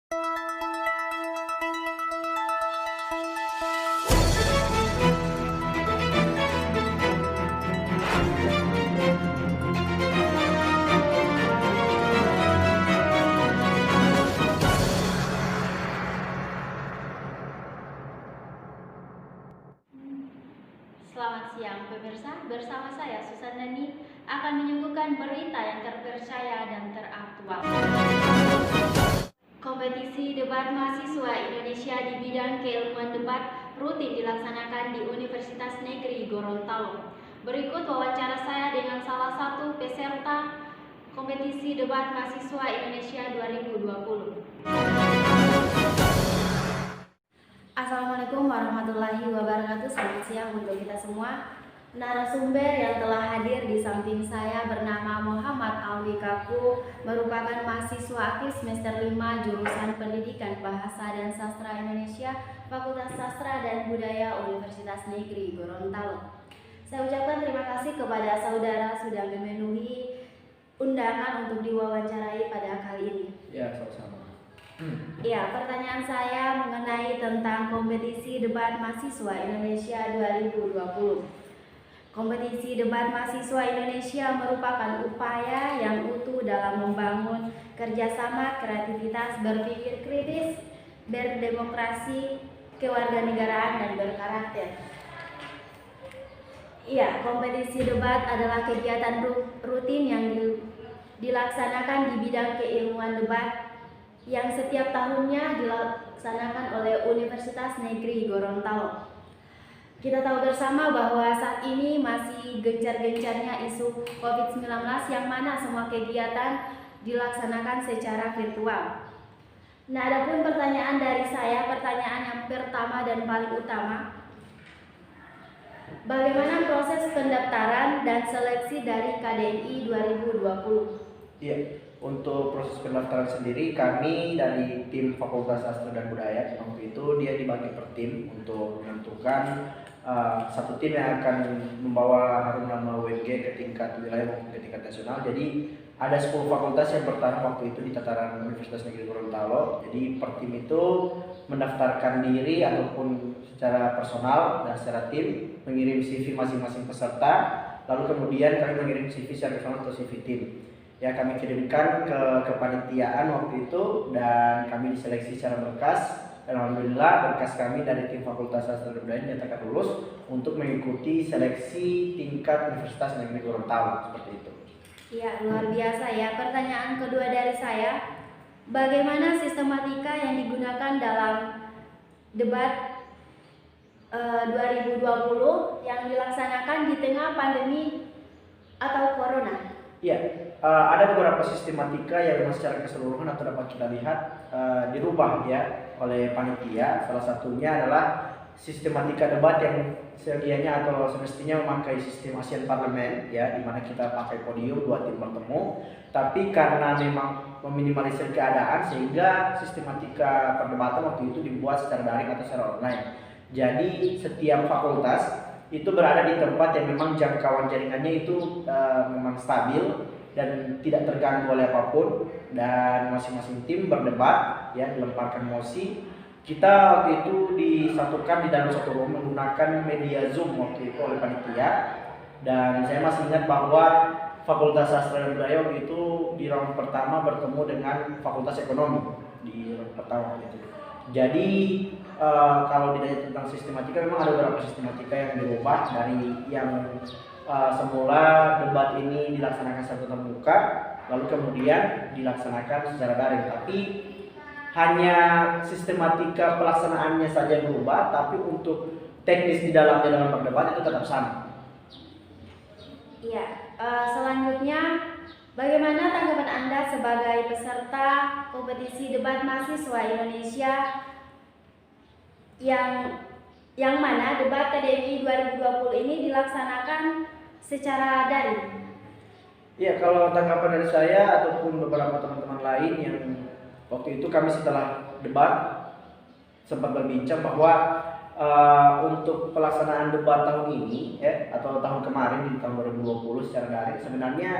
Selamat siang pemirsa, bersama saya Susan Dani akan menyuguhkan berita yang terpercaya dan teraktual. Kompetisi debat mahasiswa Indonesia di bidang keilmuan debat rutin dilaksanakan di Universitas Negeri Gorontalo. Berikut wawancara saya dengan salah satu peserta kompetisi debat mahasiswa Indonesia 2020. Assalamualaikum warahmatullahi wabarakatuh. Selamat siang untuk kita semua. Narasumber yang telah hadir di samping saya bernama Muhammad Alwi Kaku, merupakan mahasiswa aktif semester 5 jurusan Pendidikan Bahasa dan Sastra Indonesia, Fakultas Sastra dan Budaya Universitas Negeri Gorontalo. Saya ucapkan terima kasih kepada saudara sudah memenuhi undangan untuk diwawancarai pada kali ini. Ya, sama-sama. Ya, pertanyaan saya mengenai tentang kompetisi debat mahasiswa Indonesia 2020. Kompetisi debat mahasiswa Indonesia merupakan upaya yang utuh dalam membangun kerjasama, kreativitas, berpikir kritis, berdemokrasi, kewarganegaraan, dan berkarakter. Iya, kompetisi debat adalah kegiatan rutin yang dilaksanakan di bidang keilmuan debat yang setiap tahunnya dilaksanakan oleh Universitas Negeri Gorontalo. Kita tahu bersama bahwa saat ini masih gencar-gencarnya isu COVID-19 yang mana semua kegiatan dilaksanakan secara virtual. Nah, adapun pertanyaan dari saya, pertanyaan yang pertama dan paling utama, bagaimana proses pendaftaran dan seleksi dari KDNI 2020? Iya, untuk proses pendaftaran sendiri kami dari tim Fakultas Sastra dan Budaya waktu itu dia dibagi per tim untuk menentukan satu tim yang akan membawa harum nama UNG ke tingkat wilayah maupun ke tingkat nasional. Jadi ada 10 fakultas yang bertarung waktu itu di tataran Universitas Negeri Gorontalo. Jadi per tim itu mendaftarkan diri ataupun secara personal dan secara tim mengirim CV masing-masing peserta. Lalu kemudian kami mengirim CV secara personal atau CV tim. Ya, kami kirimkan ke kepanitiaan waktu itu dan kami diseleksi secara berkas. Dan alhamdulillah berkas kami dari tim Fakultas Sastra dan Budaya dinyatakan lulus untuk mengikuti seleksi tingkat Universitas Negeri Gorontalo seperti itu. Ya, luar biasa ya. Pertanyaan kedua dari saya, bagaimana sistematika yang digunakan dalam debat 2020 yang dilaksanakan di tengah pandemi atau corona? Ya, ada beberapa sistematika yang memang secara keseluruhan atau dapat kita lihat dirubah ya oleh panitia. Salah satunya adalah sistematika debat yang sedianya atau semestinya memakai sistem Asian Parliament ya, di mana kita pakai podium, dua tim bertemu. Tapi karena memang meminimalisir keadaan sehingga sistematika perdebatan waktu itu dibuat secara daring atau secara online. Jadi setiap fakultas itu berada di tempat yang memang jangkauan jaringannya itu memang stabil dan tidak terganggu oleh apapun, dan masing-masing tim berdebat ya, dilemparkan mosi. Kita waktu itu disatukan di dalam satu room menggunakan media Zoom waktu itu oleh panitia, dan saya masih ingat bahwa Fakultas Sastra dan Budaya waktu itu di round pertama bertemu dengan Fakultas Ekonomi di round pertama waktu itu. Jadi kalau ditanya tentang sistematika, memang ada beberapa sistematika yang dirubah dari yang semula debat ini dilaksanakan secara tatap muka, lalu kemudian dilaksanakan secara daring. Tapi hanya sistematika pelaksanaannya saja berubah, tapi untuk teknis di dalam berdebat itu tetap sama. Iya, selanjutnya bagaimana tanggapan Anda sebagai peserta kompetisi debat mahasiswa Indonesia yang mana debat KDNI 2020 ini dilaksanakan secara daring? Ya, kalau tanggapan dari saya ataupun beberapa teman-teman lain yang waktu itu kami setelah debat sempat berbincang bahwa untuk pelaksanaan debat tahun ini atau tahun kemarin di tahun 2020 secara daring sebenarnya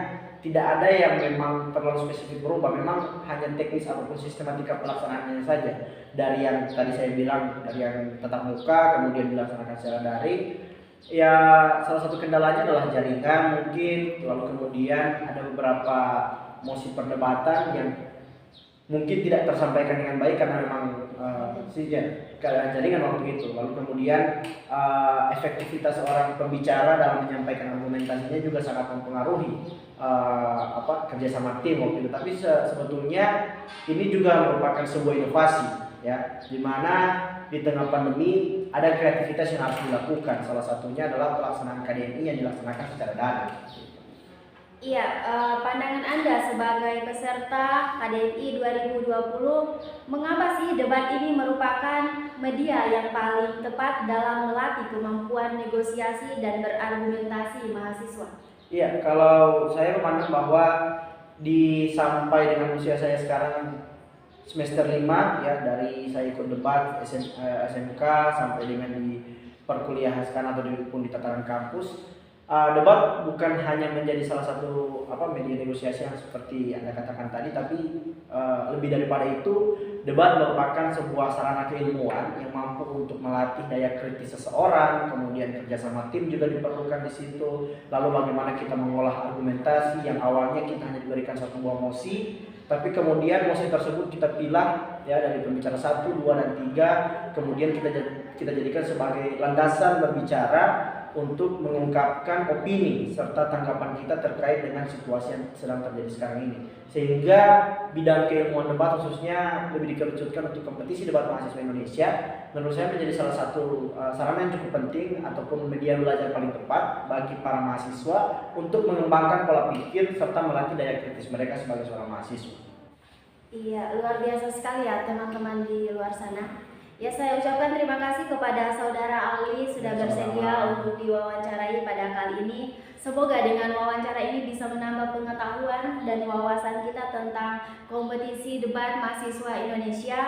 tidak ada yang memang terlalu spesifik berubah, memang hanya teknis ataupun sistematika pelaksanaannya saja. Dari yang tadi saya bilang, dari yang tatap muka kemudian dilaksanakan secara daring, ya salah satu kendalanya adalah jaringan mungkin, lalu kemudian ada beberapa mosi perdebatan yang mungkin tidak tersampaikan dengan baik karena memang keadaan jaringan waktu itu. Lalu kemudian efektivitas seorang pembicara dalam menyampaikan argumentasinya juga sangat mempengaruhi kerjasama tim waktu itu. Tapi sebetulnya ini juga merupakan sebuah inovasi, ya, di mana di tengah pandemi ada kreativitas yang harus dilakukan. Salah satunya adalah pelaksanaan KDMI yang dilaksanakan secara daring. Iya, pandangan Anda sebagai peserta KDMI 2020, mengapa sih debat ini merupakan media yang paling tepat dalam melatih kemampuan negosiasi dan berargumentasi mahasiswa? Iya, kalau saya memandang bahwa sampai dengan usia saya sekarang semester 5, ya, dari saya ikut debat SMK sampai dengan di perkuliahan sekarang atau di tataran kampus, debat bukan hanya menjadi salah satu media negosiasi yang seperti Anda katakan tadi, tapi lebih daripada itu, debat merupakan sebuah sarana keilmuan yang mampu untuk melatih daya kritis seseorang, kemudian kerjasama tim juga diperlukan di situ. Lalu bagaimana kita mengolah argumentasi yang awalnya kita hanya diberikan satu buah mosi, tapi kemudian mosi tersebut kita pilah, ya, dari pembicara 1, 2, dan 3, kemudian kita jadikan sebagai landasan berbicara untuk mengungkapkan opini serta tanggapan kita terkait dengan situasi yang sedang terjadi sekarang ini. Sehingga bidang keilmuan debat khususnya lebih dikerucutkan untuk kompetisi debat mahasiswa Indonesia, menurut saya menjadi salah satu sarana yang cukup penting ataupun media belajar paling tepat bagi para mahasiswa untuk mengembangkan pola pikir serta melatih daya kritis mereka sebagai seorang mahasiswa. Iya, luar biasa sekali ya teman-teman di luar sana. Ya, saya ucapkan terima kasih kepada Saudara Ali sudah bersedia untuk diwawancarai pada kali ini. Semoga dengan wawancara ini bisa menambah pengetahuan dan wawasan kita tentang kompetisi debat mahasiswa Indonesia,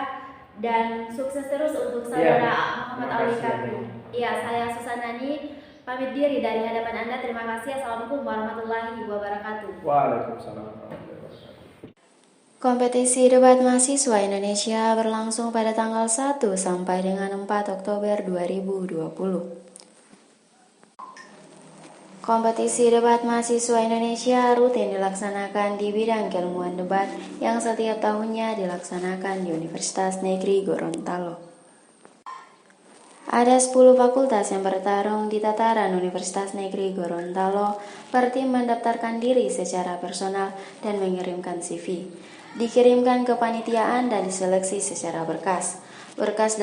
dan sukses terus untuk Saudara Muhammad Ali Kaku. Iya, saya Susanani pamit diri dari hadapan Anda. Terima kasih. Assalamualaikum warahmatullahi wabarakatuh. Waalaikumsalam. Kompetisi debat mahasiswa Indonesia berlangsung pada tanggal 1 sampai dengan 4 Oktober 2020. Kompetisi debat mahasiswa Indonesia rutin dilaksanakan di bidang keilmuan debat yang setiap tahunnya dilaksanakan di Universitas Negeri Gorontalo. Ada 10 fakultas yang bertarung di tataran Universitas Negeri Gorontalo. Per tim mendaftarkan diri secara personal dan mengirimkan CV. Dikirimkan ke panitiaan dan diseleksi secara berkas. Berkas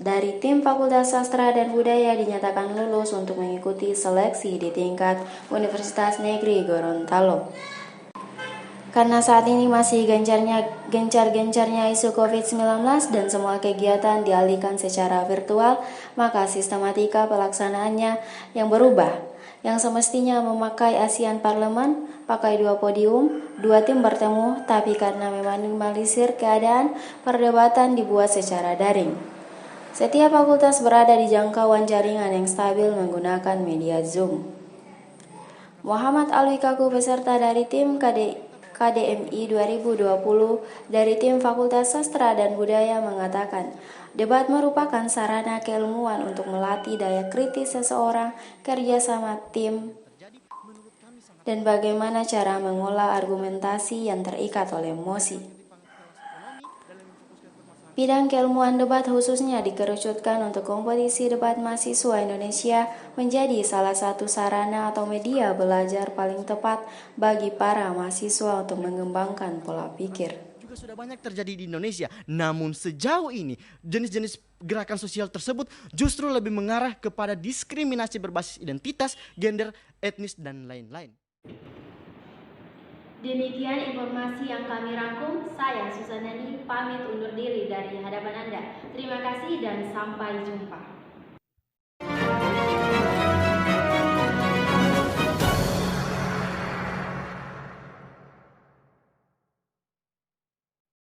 dari tim Fakultas Sastra dan Budaya dinyatakan lulus untuk mengikuti seleksi di tingkat Universitas Negeri Gorontalo. Karena saat ini masih gencar-gencarnya isu COVID-19 dan semua kegiatan dialihkan secara virtual, maka sistematika pelaksanaannya yang berubah. Yang semestinya memakai ASEAN Parlemen, pakai 2 podium, 2 tim bertemu, tapi karena meminimalisir keadaan, perdebatan dibuat secara daring. Setiap fakultas berada di jangkauan jaringan yang stabil menggunakan media Zoom. Muhammad Alwi Kaku, peserta dari tim KDMI 2020 dari tim Fakultas Sastra dan Budaya, mengatakan, debat merupakan sarana keilmuan untuk melatih daya kritis seseorang, kerjasama tim, dan bagaimana cara mengolah argumentasi yang terikat oleh emosi. Bidang keilmuan debat khususnya dikerucutkan untuk kompetisi debat mahasiswa Indonesia menjadi salah satu sarana atau media belajar paling tepat bagi para mahasiswa untuk mengembangkan pola pikir. Juga sudah banyak terjadi di Indonesia, namun sejauh ini jenis-jenis gerakan sosial tersebut justru lebih mengarah kepada diskriminasi berbasis identitas, gender, etnis, dan lain-lain. Demikian informasi yang kami rangkum. Saya Susanani pamit undur diri dari hadapan Anda. Terima kasih dan sampai jumpa.